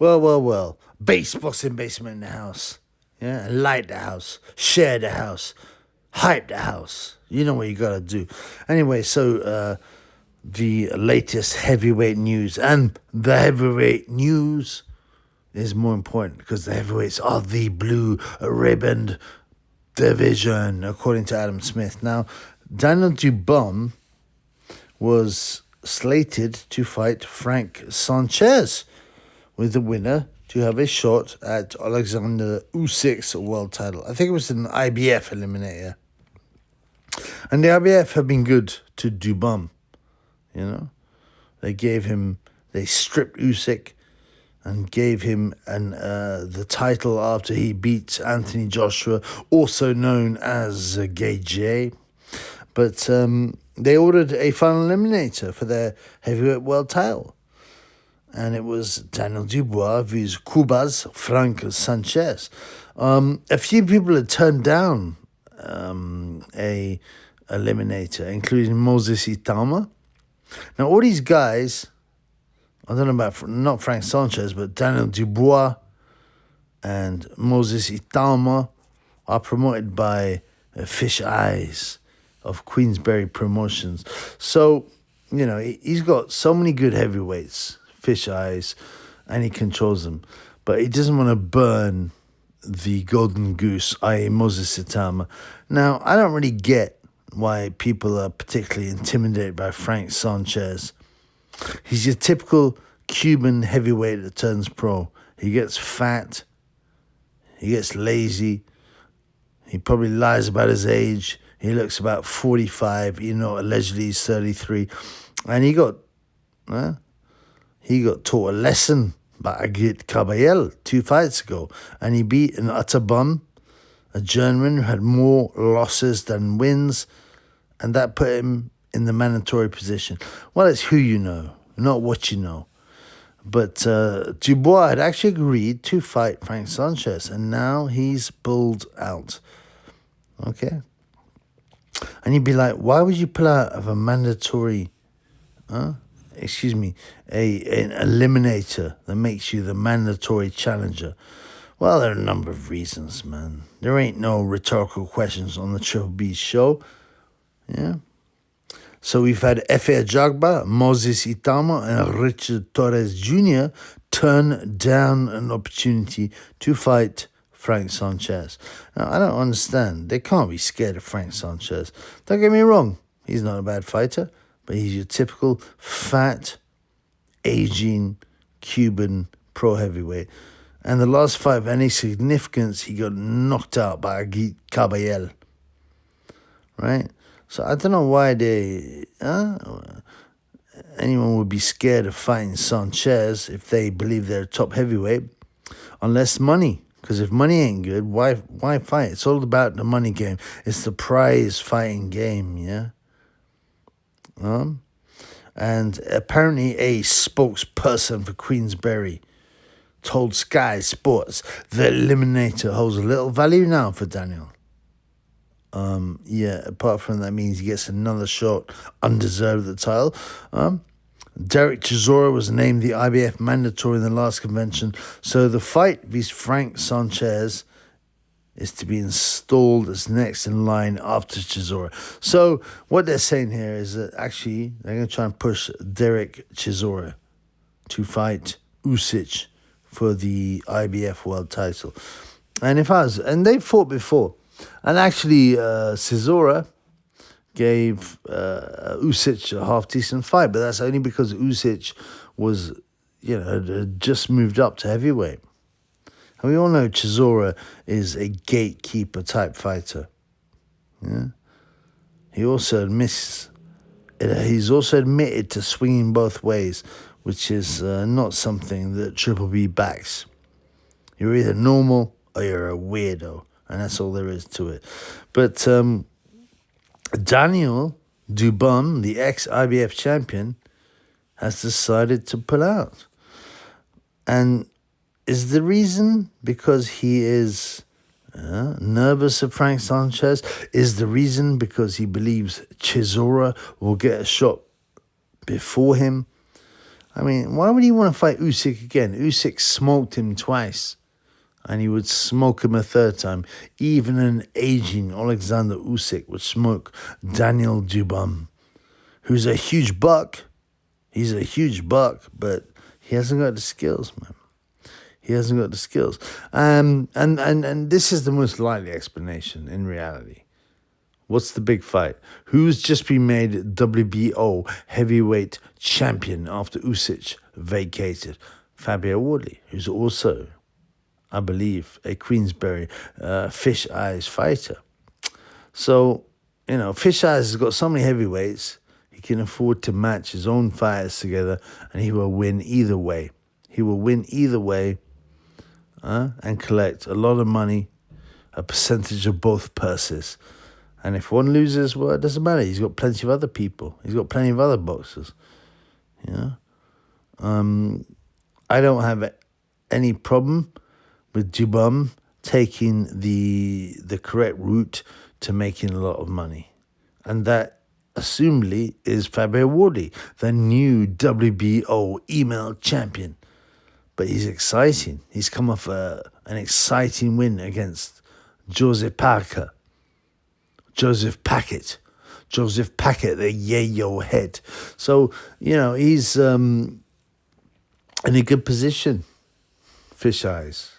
Well. Bass bossing basement in the house. Yeah, light the house, share the house, hype the house. You know what you gotta do. Anyway, so the latest heavyweight news, and the heavyweight news is more important because the heavyweights are the blue ribbon division, according to Adam Smith. Now, Daniel Dubois was slated to fight Frank Sanchez, with the winner to have a shot at Alexander Usyk's world title. I think it was an IBF eliminator. And the IBF have been good to Dubois, you know. They stripped Usyk and gave him the title after he beat Anthony Joshua, also known as Gay J. But they ordered a final eliminator for their heavyweight world title. And it was Daniel Dubois vs. Cuba's Frank Sanchez. A few people had turned down a eliminator, including Moses Itama. Now, all these guys, I don't know about, not Frank Sanchez, but Daniel Dubois and Moses Itama are promoted by Fish Eyes of Queensberry Promotions. So, you know, he's got so many good heavyweights, Fish Eyes, and he controls them. But he doesn't want to burn the golden goose, i.e. Moses Itama. Now, I don't really get why people are particularly intimidated by Frank Sanchez. He's your typical Cuban heavyweight that turns pro. He gets fat. He gets lazy. He probably lies about his age. He looks about 45. You know, allegedly he's 33. And he got taught a lesson by Agit Caballel 2 fights ago. And he beat an utter bum, a German who had more losses than wins. And that put him in the mandatory position. Well, it's who you know, not what you know. But Dubois had actually agreed to fight Frank Sanchez, and now he's pulled out. Okay? And you'd be like, why would you pull out of a mandatory, an eliminator that makes you the mandatory challenger? Well, there are a number of reasons, man. There ain't no rhetorical questions on the Triple B show. Yeah. So we've had Efe Ajagba, Moses Itama, and Richard Torres Jr. turn down an opportunity to fight Frank Sanchez. Now, I don't understand. They can't be scared of Frank Sanchez. Don't get me wrong. He's not a bad fighter, but he's your typical fat, aging Cuban pro heavyweight. And the last fight of any significance, he got knocked out by Agit Caballel. Right? So I don't know why anyone would be scared of fighting Sanchez if they believe they're a top heavyweight, unless money. Because if money ain't good, why fight? It's all about the money game. It's the prize fighting game, yeah? And apparently a spokesperson for Queensberry told Sky Sports the eliminator holds a little value now for Daniel. Apart from that means he gets another shot undeserved at the title. Derek Chisora was named the IBF mandatory in the last convention, so the fight vs. Frank Sanchez is to be installed as next in line after Chisora. So what they're saying here is that actually they're going to try and push Derek Chisora to fight Usyk for the IBF world title. And they fought before. And actually, Chisora gave Usyk a half-decent fight, but that's only because Usyk was, had just moved up to heavyweight. And we all know Chisora is a gatekeeper-type fighter. Yeah? He's also admitted to swinging both ways, which is not something that Triple B backs. You're either normal or you're a weirdo. And that's all there is to it. But Daniel Dubois, the ex-IBF champion, has decided to pull out. And is the reason because he is nervous of Frank Sanchez? Is the reason because he believes Chisora will get a shot before him? I mean, why would he want to fight Usyk again? Usyk smoked him twice, and he would smoke him a third time. Even an aging Alexander Usyk would smoke Daniel Dubois, who's a huge buck. He's a huge buck, but he hasn't got the skills, man. He hasn't got the skills. And this is the most likely explanation in reality. What's the big fight? Who's just been made WBO heavyweight champion after Usyk vacated? Fabio Wardley, who's also, I believe, a Queensberry Fish Eyes fighter. So, Fish Eyes has got so many heavyweights, he can afford to match his own fighters together, and he will win either way. He will win either way and collect a lot of money, a percentage of both purses. And if one loses, well, it doesn't matter. He's got plenty of other people. He's got plenty of other boxers. I don't have any problem with Dubois taking the correct route to making a lot of money. And that, assumably, is Fabio Wardley, the new WBO email champion. But he's exciting. He's come off an exciting win against Joseph Packett, the yayo head. So, he's in a good position, Fish Eyes,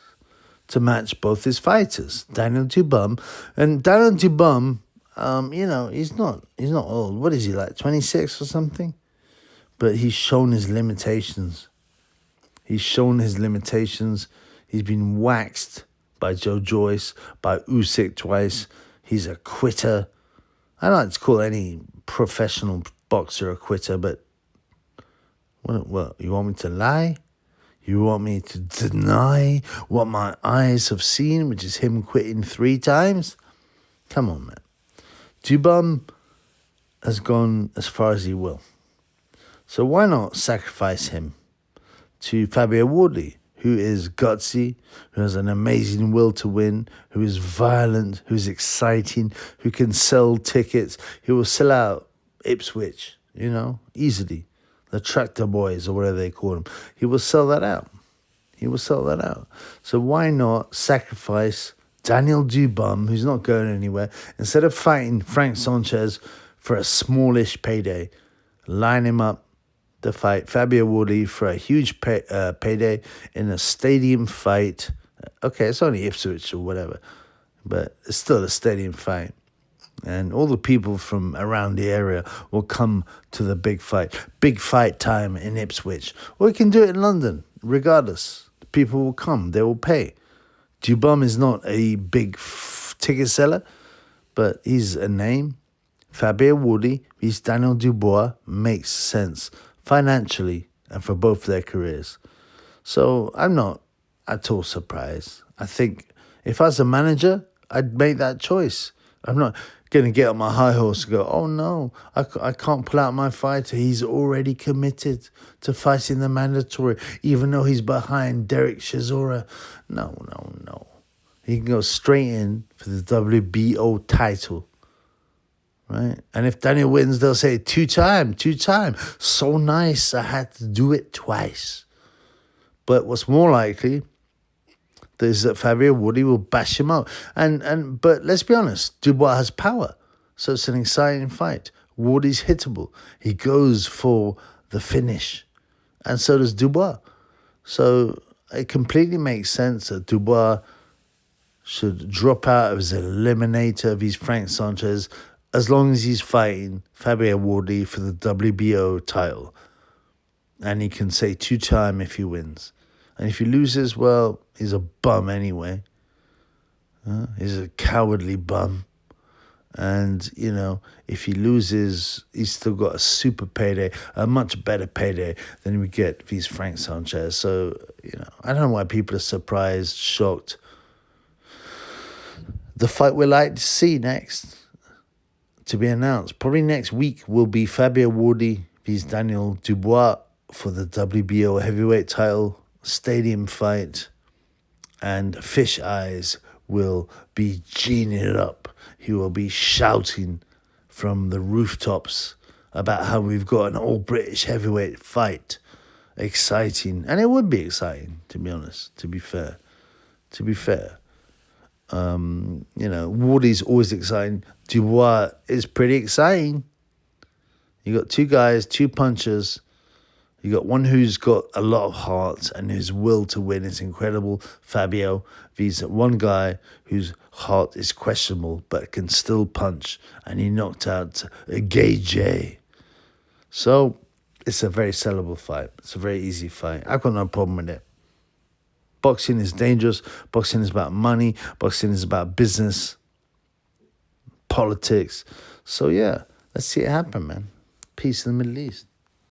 to match both his fighters, Daniel Dubois. And Daniel Dubois, he's not old. What is he, like 26 or something? But he's shown his limitations. He's been waxed by Joe Joyce, by Usyk twice. He's a quitter. I don't like to call any professional boxer a quitter, but what, you want me to lie? You want me to deny what my eyes have seen, which is him quitting 3 times? Come on, man. Dubois has gone as far as he will. So why not sacrifice him to Fabio Wardley, who is gutsy, who has an amazing will to win, who is violent, who's exciting, who can sell tickets. He will sell out Ipswich, easily. The tractor boys or whatever they call them. He will sell that out. So why not sacrifice Daniel Dubois, who's not going anywhere, instead of fighting Frank Sanchez for a smallish payday, line him up to fight Fabio Wardley for a huge payday in a stadium fight. Okay, it's only Ipswich or whatever, but it's still a stadium fight. And all the people from around the area will come to the big fight. Big fight time in Ipswich. Or we can do it in London, regardless. The people will come, they will pay. Dubois is not a big ticket seller, but he's a name. Fabio Wardley, he's Daniel Dubois, makes sense financially and for both their careers. So I'm not at all surprised. I think if I was a manager, I'd make that choice. I'm not going to get on my high horse and go, oh no, I can't pull out my fighter. He's already committed to fighting the mandatory, even though he's behind Derek Chisora. No. He can go straight in for the WBO title. Right? And if Daniel wins, they'll say, two-time. So nice, I had to do it twice. But what's more likely is that Fabio Wardley will bash him out. But let's be honest, Dubois has power. So it's an exciting fight. Wardley's hittable. He goes for the finish. And so does Dubois. So it completely makes sense that Dubois should drop out of his eliminator of his Frank Sanchez as long as he's fighting Fabio Wardley for the WBO title. And he can say 2-time if he wins. And if he loses, well, he's a bum anyway. He's a cowardly bum. And, if he loses, he's still got a super payday, a much better payday than he would get if he's Frank Sanchez. So, I don't know why people are surprised, shocked. The fight we'd like to see next, to be announced, probably next week, will be Fabio Wardley vs Daniel Dubois for the WBO heavyweight title, stadium fight, and Fish Eyes will be geeing it up. He will be shouting from the rooftops about how we've got an all-British heavyweight fight exciting, and it would be exciting, to be honest. To be fair, Wardley's always exciting. Dubois is pretty exciting. You got two guys, two punchers. You got one who's got a lot of heart and whose will to win is incredible, Fabio. He's one guy whose heart is questionable but can still punch, and he knocked out Gage. So it's a very sellable fight. It's a very easy fight. I've got no problem with it. Boxing is dangerous. Boxing is about money. Boxing is about business, politics. So yeah, let's see it happen, man. Peace in the Middle East.